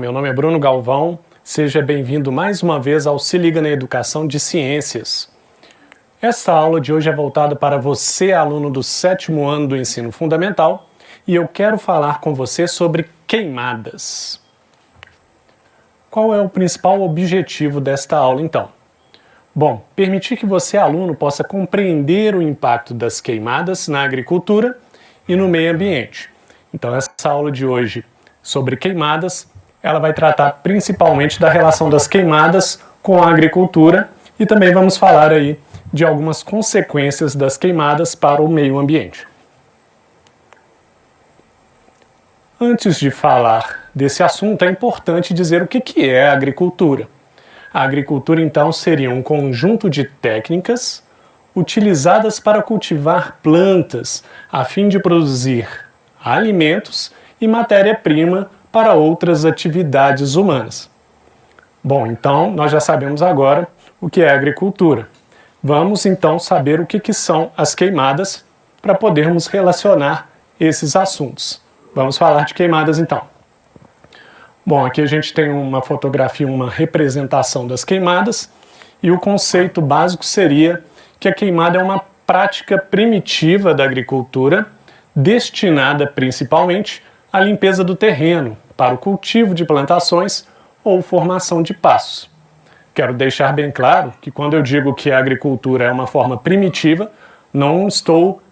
meu nome é Bruno Galvão, seja bem-vindo mais uma vez ao Se Liga na Educação de Ciências. Esta aula de hoje é voltada para você, aluno do 7º ano do ensino fundamental, e eu quero falar com você sobre queimadas. Qual é o principal objetivo desta aula, então? Bom, permitir que você, aluno, possa compreender o impacto das queimadas na agricultura e no meio ambiente. Então, essa aula de hoje sobre queimadas, ela vai tratar principalmente da relação das queimadas com a agricultura e também vamos falar aí de algumas consequências das queimadas para o meio ambiente. Antes de falar desse assunto, é importante dizer o que é a agricultura. A agricultura, então, seria um conjunto de técnicas utilizadas para cultivar plantas a fim de produzir alimentos e matéria-prima para outras atividades humanas. Bom, então nós já sabemos agora o que é agricultura. Vamos então saber o que são as queimadas para podermos relacionar esses assuntos. Vamos falar de queimadas então. Bom, aqui a gente tem uma fotografia, uma representação das queimadas, e o conceito básico seria que a queimada é uma prática primitiva da agricultura destinada principalmente à limpeza do terreno, para o cultivo de plantações ou formação de pastos. Quero deixar bem claro que quando eu digo que a agricultura é uma forma primitiva, não estou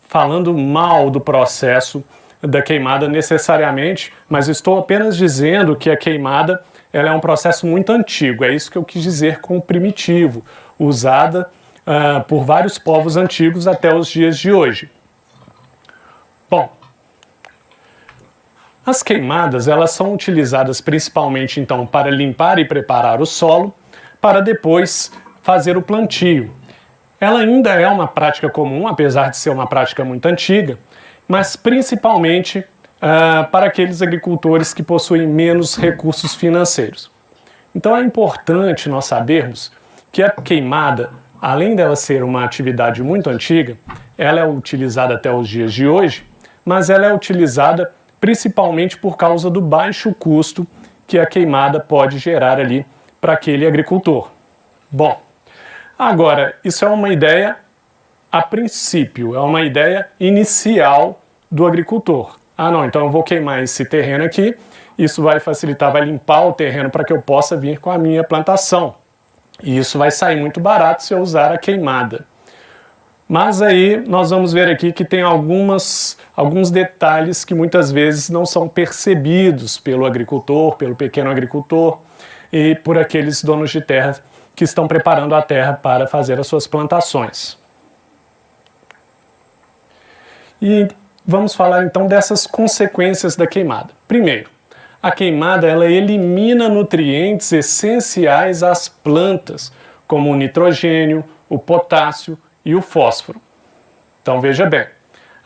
falando mal do processo da queimada necessariamente, mas estou apenas dizendo que a queimada ela é um processo muito antigo, é isso que eu quis dizer com primitivo, usada por vários povos antigos até os dias de hoje. Bom, as queimadas elas são utilizadas principalmente então para limpar e preparar o solo para depois fazer o plantio. Ela ainda é uma prática comum, apesar de ser uma prática muito antiga, mas principalmente para aqueles agricultores que possuem menos recursos financeiros. Então é importante nós sabermos que a queimada, além dela ser uma atividade muito antiga, ela é utilizada até os dias de hoje, mas ela é utilizada principalmente por causa do baixo custo que a queimada pode gerar ali para aquele agricultor. Bom, agora, isso é uma ideia a princípio, é uma ideia inicial do agricultor. Ah não, então eu vou queimar esse terreno aqui, isso vai facilitar, vai limpar o terreno para que eu possa vir com a minha plantação. E isso vai sair muito barato se eu usar a queimada. Mas aí nós vamos ver aqui que tem alguns detalhes que muitas vezes não são percebidos pelo agricultor, pelo pequeno agricultor e por aqueles donos de terra que estão preparando a terra para fazer as suas plantações. E vamos falar então dessas consequências da queimada. Primeiro, a queimada ela elimina nutrientes essenciais às plantas, como o nitrogênio, o potássio e o fósforo. Então veja bem,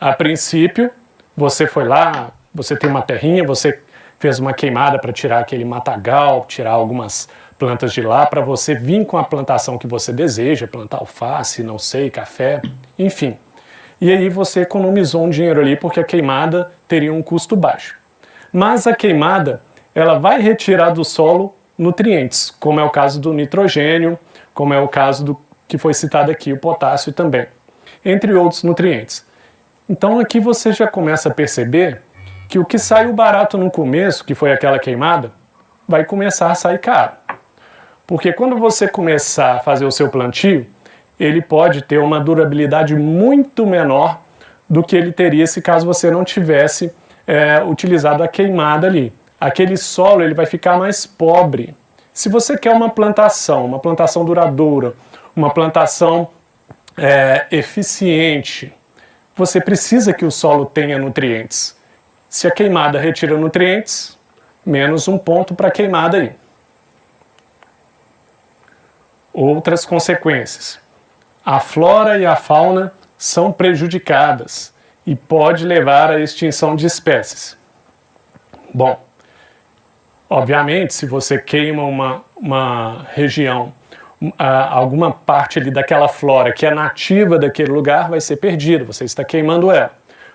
a princípio você foi lá, você tem uma terrinha, você fez uma queimada para tirar aquele matagal, tirar algumas plantas de lá para você vir com a plantação que você deseja, plantar alface, não sei, café, enfim. E aí você economizou um dinheiro ali porque a queimada teria um custo baixo. Mas a queimada, ela vai retirar do solo nutrientes, como é o caso do nitrogênio, como é o caso do que foi citado aqui, o potássio também, entre outros nutrientes. Então aqui você já começa a perceber que o que saiu barato no começo, que foi aquela queimada, vai começar a sair caro. Porque quando você começar a fazer o seu plantio, ele pode ter uma durabilidade muito menor do que ele teria se caso você não tivesse utilizado a queimada ali. Aquele solo ele vai ficar mais pobre. Se você quer uma plantação duradoura, uma plantação eficiente, você precisa que o solo tenha nutrientes. Se a queimada retira nutrientes, menos um ponto para a queimada aí. Outras consequências. A flora e a fauna são prejudicadas e pode levar à extinção de espécies. Bom, obviamente, se você queima uma região, alguma parte ali daquela flora que é nativa daquele lugar vai ser perdida, você está queimando ela.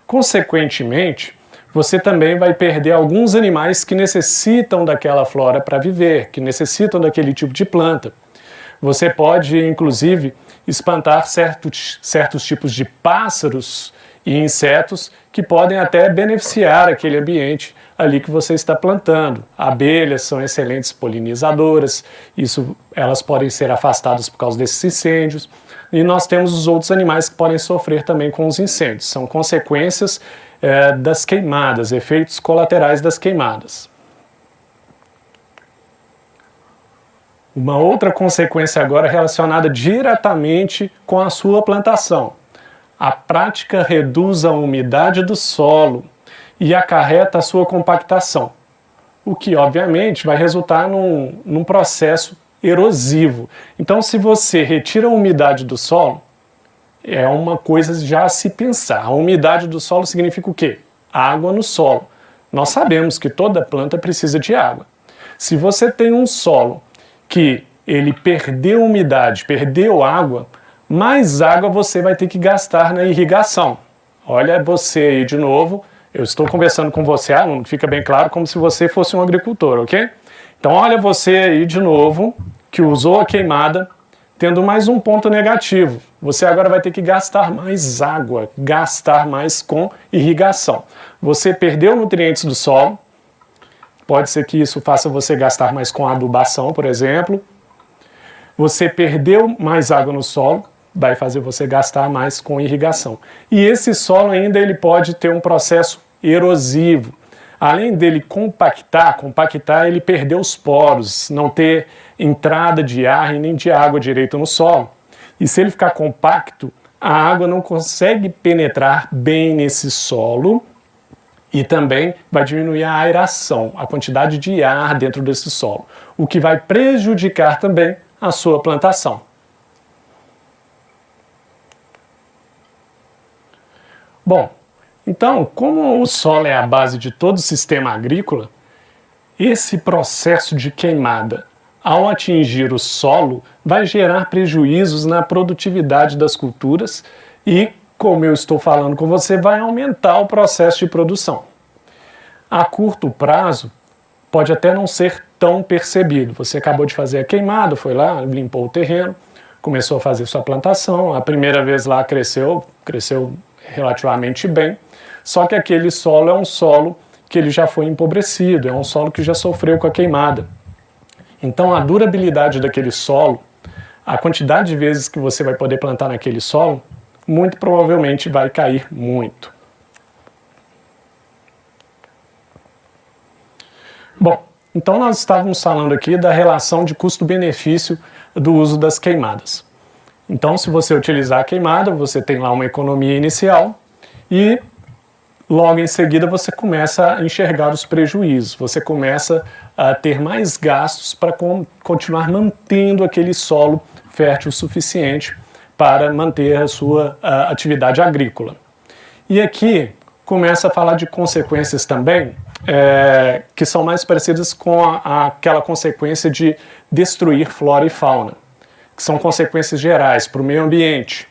Consequentemente, você também vai perder alguns animais que necessitam daquela flora para viver, que necessitam daquele tipo de planta. Você pode, inclusive, espantar certos tipos de pássaros e insetos que podem até beneficiar aquele ambiente ali que você está plantando. Abelhas são excelentes polinizadoras, elas podem ser afastadas por causa desses incêndios. E nós temos os outros animais que podem sofrer também com os incêndios. São consequências das queimadas, efeitos colaterais das queimadas. Uma outra consequência agora relacionada diretamente com a sua plantação. A prática reduz a umidade do solo e acarreta a sua compactação, o que obviamente vai resultar num processo erosivo. Então, se você retira a umidade do solo, é uma coisa já a se pensar. A umidade do solo significa o quê? Água no solo. Nós sabemos que toda planta precisa de água. Se você tem um solo que ele perdeu umidade, perdeu água, mais água você vai ter que gastar na irrigação. Olha você aí de novo, eu estou conversando com você, aluno, fica bem claro, como se você fosse um agricultor, ok? Então olha você aí de novo, que usou a queimada, tendo mais um ponto negativo. Você agora vai ter que gastar mais água, gastar mais com irrigação. Você perdeu nutrientes do solo, pode ser que isso faça você gastar mais com adubação, por exemplo. Você perdeu mais água no solo, vai fazer você gastar mais com irrigação. E esse solo ainda ele pode ter um processo erosivo. Além dele compactar, ele perdeu os poros, não ter entrada de ar e nem de água direito no solo. E se ele ficar compacto, a água não consegue penetrar bem nesse solo e também vai diminuir a aeração, a quantidade de ar dentro desse solo, o que vai prejudicar também a sua plantação. Bom, então, como o solo é a base de todo o sistema agrícola, esse processo de queimada, ao atingir o solo, vai gerar prejuízos na produtividade das culturas e, como eu estou falando com você, vai aumentar o processo de produção. A curto prazo, pode até não ser tão percebido. Você acabou de fazer a queimada, foi lá, limpou o terreno, começou a fazer sua plantação, a primeira vez lá cresceu relativamente bem, só que aquele solo é um solo que ele já foi empobrecido, é um solo que já sofreu com a queimada. Então a durabilidade daquele solo, a quantidade de vezes que você vai poder plantar naquele solo, muito provavelmente vai cair muito. Bom, então nós estávamos falando aqui da relação de custo-benefício do uso das queimadas. Então, se você utilizar a queimada, você tem lá uma economia inicial e logo em seguida você começa a enxergar os prejuízos, você começa a ter mais gastos para continuar mantendo aquele solo fértil o suficiente para manter a sua atividade agrícola. E aqui começa a falar de consequências também que são mais parecidas com aquela consequência de destruir flora e fauna, que são consequências gerais para o meio ambiente.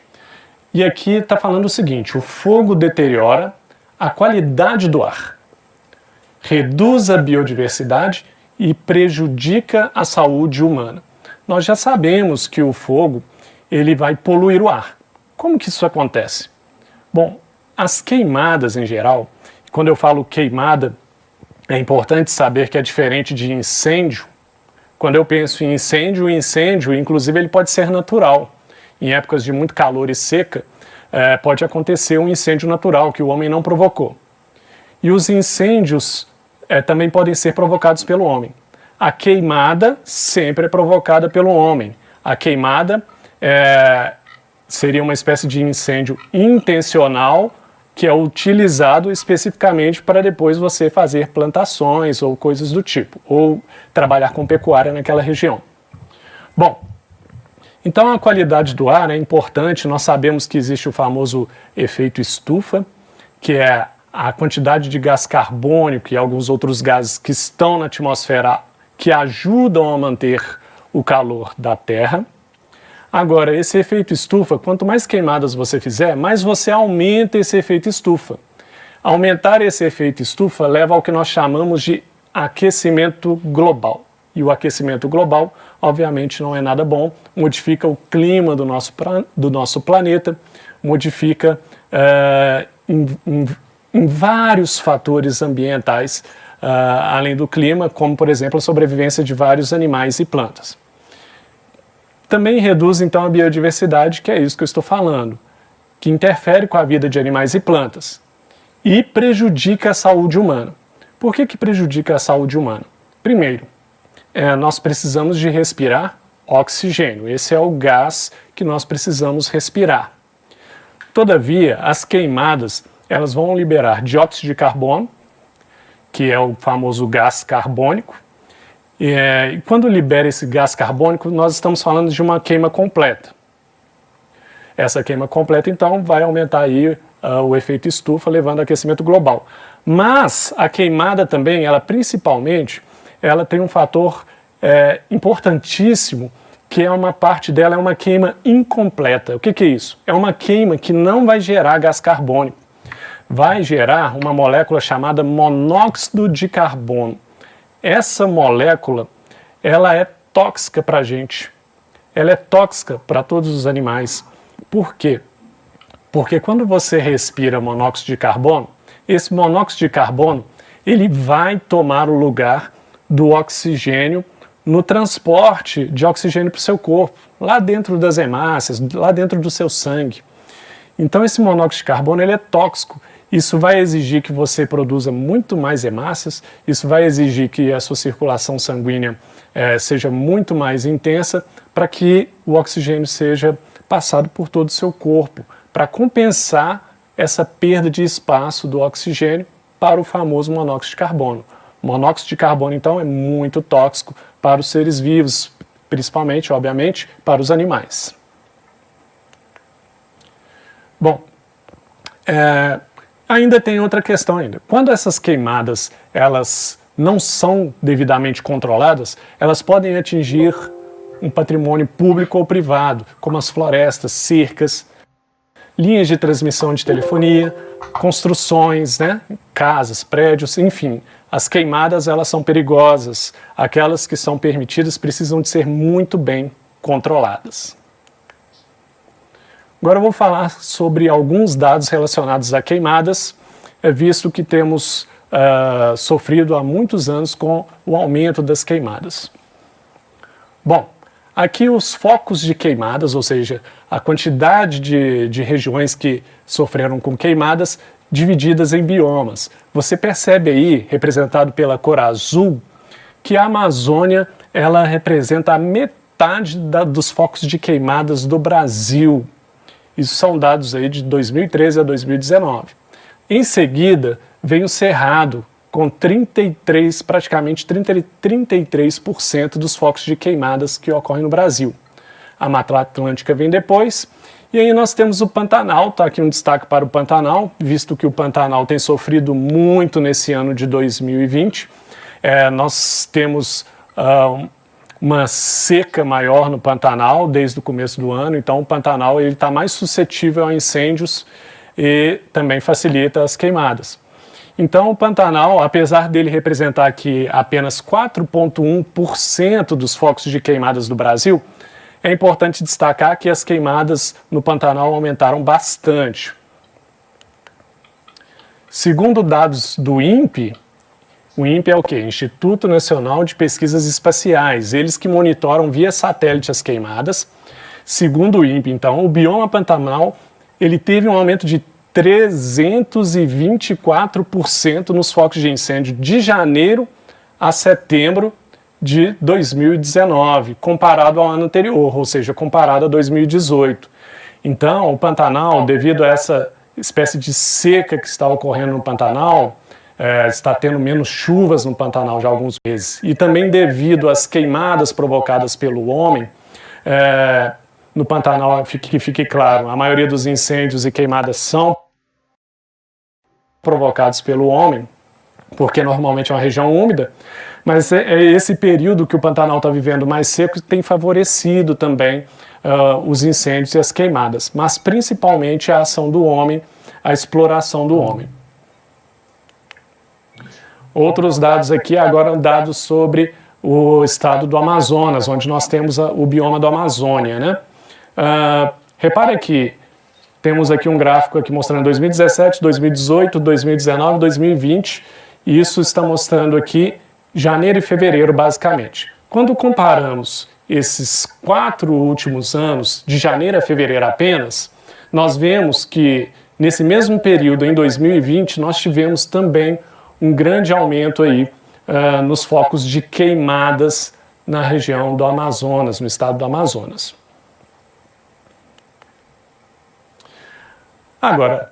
E aqui está falando o seguinte: o fogo deteriora a qualidade do ar, reduz a biodiversidade e prejudica a saúde humana. Nós já sabemos que o fogo ele vai poluir o ar. Como que isso acontece? Bom, as queimadas em geral, quando eu falo queimada, é importante saber que é diferente de incêndio. Quando eu penso em incêndio, o incêndio, inclusive, ele pode ser natural. Em épocas de muito calor e seca, pode acontecer um incêndio natural que o homem não provocou. E os incêndios também podem ser provocados pelo homem. A queimada sempre é provocada pelo homem. A queimada seria uma espécie de incêndio intencional que é utilizado especificamente para depois você fazer plantações ou coisas do tipo, ou trabalhar com pecuária naquela região. Bom, então a qualidade do ar é importante. Nós sabemos que existe o famoso efeito estufa, que é a quantidade de gás carbônico e alguns outros gases que estão na atmosfera que ajudam a manter o calor da Terra. Agora, esse efeito estufa, quanto mais queimadas você fizer, mais você aumenta esse efeito estufa. Aumentar esse efeito estufa leva ao que nós chamamos de aquecimento global. E o aquecimento global, obviamente, não é nada bom, modifica o clima do nosso planeta, modifica em vários fatores ambientais, além do clima, como, por exemplo, a sobrevivência de vários animais e plantas. Também reduz, então, a biodiversidade, que é isso que eu estou falando, que interfere com a vida de animais e plantas e prejudica a saúde humana. Por que prejudica a saúde humana? Primeiro, nós precisamos de respirar oxigênio. Esse é o gás que nós precisamos respirar. Todavia, as queimadas elas vão liberar dióxido de carbono, que é o famoso gás carbônico. E quando libera esse gás carbônico, nós estamos falando de uma queima completa. Essa queima completa, então, vai aumentar aí o efeito estufa, levando ao aquecimento global. Mas a queimada também, ela principalmente, ela tem um fator importantíssimo, que é uma parte dela é uma queima incompleta. O que é isso? É uma queima que não vai gerar gás carbônico. Vai gerar uma molécula chamada monóxido de carbono. Essa molécula, ela é tóxica para a gente. Ela é tóxica para todos os animais. Por quê? Porque quando você respira monóxido de carbono, esse monóxido de carbono, ele vai tomar o lugar do oxigênio no transporte de oxigênio para o seu corpo, lá dentro das hemácias, lá dentro do seu sangue. Então esse monóxido de carbono ele é tóxico. Isso vai exigir que você produza muito mais hemácias, isso vai exigir que a sua circulação sanguínea seja muito mais intensa para que o oxigênio seja passado por todo o seu corpo, para compensar essa perda de espaço do oxigênio para o famoso monóxido de carbono. O monóxido de carbono, então, é muito tóxico para os seres vivos, principalmente, obviamente, para os animais. Bom, ainda tem outra questão ainda. Quando essas queimadas elas não são devidamente controladas, elas podem atingir um patrimônio público ou privado, como as florestas, cercas, linhas de transmissão de telefonia, construções, casas, prédios, enfim. As queimadas elas são perigosas. Aquelas que são permitidas precisam de ser muito bem controladas. Agora eu vou falar sobre alguns dados relacionados a queimadas, visto que temos sofrido há muitos anos com o aumento das queimadas. Bom, aqui os focos de queimadas, ou seja, a quantidade de regiões que sofreram com queimadas divididas em biomas. Você percebe aí, representado pela cor azul, que a Amazônia ela representa a metade dos focos de queimadas do Brasil. Isso são dados aí de 2013 a 2019. Em seguida, vem o Cerrado, com praticamente 33% dos focos de queimadas que ocorrem no Brasil. A Mata Atlântica vem depois, e aí nós temos o Pantanal, está aqui um destaque para o Pantanal, visto que o Pantanal tem sofrido muito nesse ano de 2020. Nós temos uma seca maior no Pantanal desde o começo do ano, então o Pantanal está mais suscetível a incêndios e também facilita as queimadas. Então o Pantanal, apesar dele representar aqui apenas 4,1% dos focos de queimadas do Brasil, é importante destacar que as queimadas no Pantanal aumentaram bastante. Segundo dados do INPE, o INPE é o quê? Instituto Nacional de Pesquisas Espaciais, eles que monitoram via satélite as queimadas. Segundo o INPE, então, o bioma Pantanal ele teve um aumento de 324% nos focos de incêndio de janeiro a setembro de 2019, comparado ao ano anterior, ou seja, comparado a 2018. Então, o Pantanal, devido a essa espécie de seca que está ocorrendo no Pantanal, está tendo menos chuvas no Pantanal já há alguns meses, e também devido às queimadas provocadas pelo homem, no Pantanal, que fique claro, a maioria dos incêndios e queimadas são provocados pelo homem, porque normalmente é uma região úmida, mas é esse período que o Pantanal está vivendo mais seco que tem favorecido também os incêndios e as queimadas, mas principalmente a ação do homem, a exploração do homem. Outros dados aqui, agora dados sobre o estado do Amazonas, onde nós temos o bioma do Amazônia, né? Repare aqui, temos aqui um gráfico aqui mostrando 2017, 2018, 2019, 2020, e isso está mostrando aqui janeiro e fevereiro, basicamente. Quando comparamos esses 4 últimos anos, de janeiro a fevereiro apenas, nós vemos que nesse mesmo período, em 2020, nós tivemos também um grande aumento aí nos focos de queimadas na região do Amazonas, no estado do Amazonas. Agora,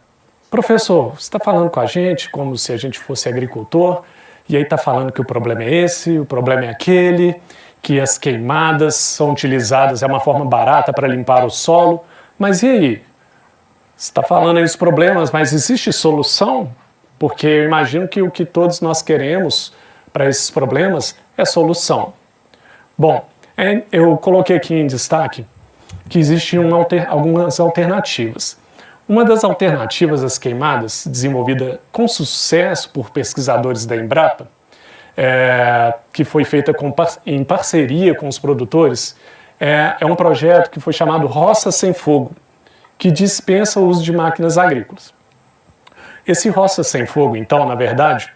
professor, você está falando com a gente como se a gente fosse agricultor, e aí está falando que o problema é esse, o problema é aquele, que as queimadas são utilizadas, é uma forma barata para limpar o solo, mas e aí? Você está falando aí dos problemas, mas existe solução? Porque eu imagino que o que todos nós queremos para esses problemas é solução. Bom, eu coloquei aqui em destaque que existem algumas alternativas. Uma das alternativas às queimadas, desenvolvida com sucesso por pesquisadores da Embrapa, que foi feita em parceria com os produtores, é um projeto que foi chamado Roça Sem Fogo, que dispensa o uso de máquinas agrícolas. Esse Roça Sem Fogo, então, na verdade,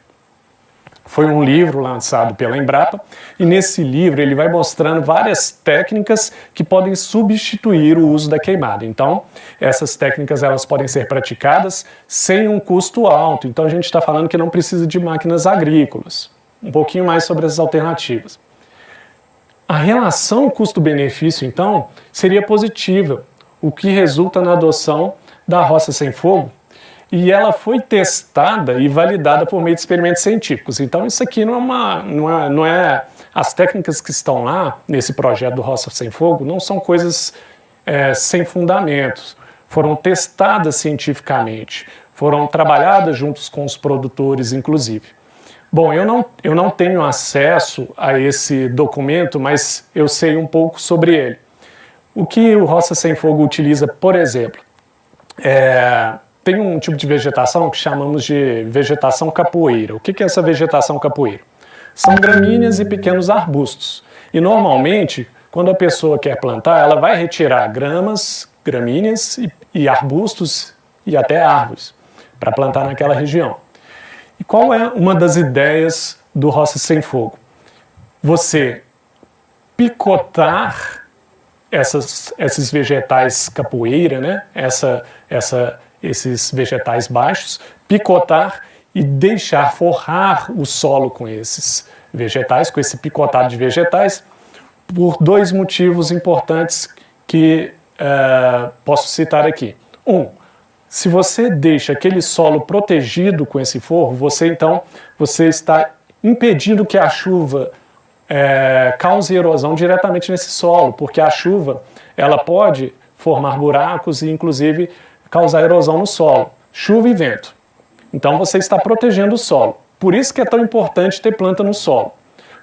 foi um livro lançado pela Embrapa, e nesse livro ele vai mostrando várias técnicas que podem substituir o uso da queimada. Então, essas técnicas elas podem ser praticadas sem um custo alto. Então, a gente está falando que não precisa de máquinas agrícolas. Um pouquinho mais sobre as alternativas. A relação custo-benefício, então, seria positiva, o que resulta na adoção da Roça Sem Fogo, e ela foi testada e validada por meio de experimentos científicos. Então isso aqui não é as técnicas que estão lá nesse projeto do Roça Sem Fogo não são coisas sem fundamentos. Foram testadas cientificamente, foram trabalhadas juntos com os produtores, inclusive. Bom, eu não tenho acesso a esse documento, mas eu sei um pouco sobre ele. O que o Roça Sem Fogo utiliza, por exemplo, tem um tipo de vegetação que chamamos de vegetação capoeira. O que é essa vegetação capoeira? São gramíneas e pequenos arbustos. E normalmente, quando a pessoa quer plantar, ela vai retirar gramas, gramíneas e arbustos e até árvores para plantar naquela região. E qual é uma das ideias do Roça Sem Fogo? Você picotar esses vegetais capoeira, né? Esses vegetais baixos, picotar e deixar forrar o solo com esses vegetais, com esse picotado de vegetais, por 2 motivos importantes que posso citar aqui. Se você deixa aquele solo protegido com esse forro, você está impedindo que a chuva cause erosão diretamente nesse solo, porque a chuva ela pode formar buracos e, inclusive, causar erosão no solo, chuva e vento. Então você está protegendo o solo. Por isso que é tão importante ter planta no solo,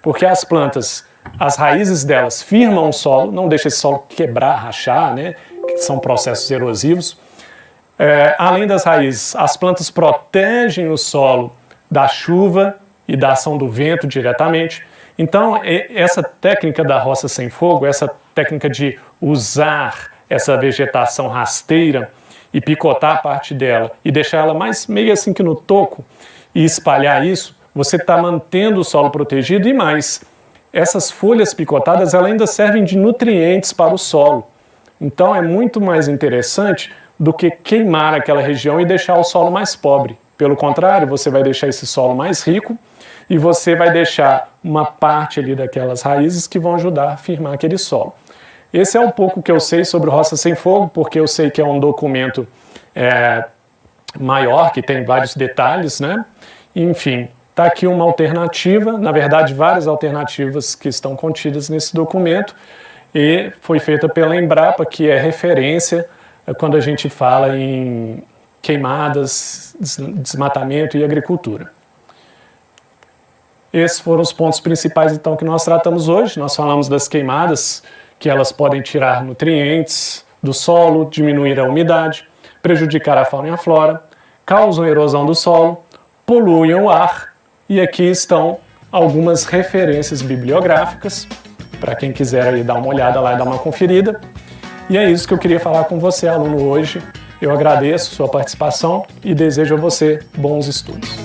porque as plantas, as raízes delas firmam o solo, não deixa esse solo quebrar, rachar, né? Que são processos erosivos. Além das raízes, as plantas protegem o solo da chuva e da ação do vento diretamente. Então, essa técnica da Roça Sem Fogo, essa técnica de usar essa vegetação rasteira e picotar a parte dela e deixar ela meio assim que no toco e espalhar isso, você está mantendo o solo protegido e mais. Essas folhas picotadas elas ainda servem de nutrientes para o solo. Então é muito mais interessante do que queimar aquela região e deixar o solo mais pobre. Pelo contrário, você vai deixar esse solo mais rico e você vai deixar uma parte ali daquelas raízes que vão ajudar a firmar aquele solo. Esse é um pouco que eu sei sobre o Roça Sem Fogo, porque eu sei que é um documento maior, que tem vários detalhes, né? Enfim, está aqui uma alternativa, na verdade várias alternativas que estão contidas nesse documento, e foi feita pela Embrapa, que é referência quando a gente fala em queimadas, desmatamento e agricultura. Esses foram os pontos principais então que nós tratamos hoje. Nós falamos das queimadas, que elas podem tirar nutrientes do solo, diminuir a umidade, prejudicar a fauna e a flora, causam erosão do solo, poluem o ar E aqui estão algumas referências bibliográficas, para quem quiser aí dar uma olhada lá e dar uma conferida. E é isso que eu queria falar com você, aluno, hoje. Eu agradeço sua participação e desejo a você bons estudos.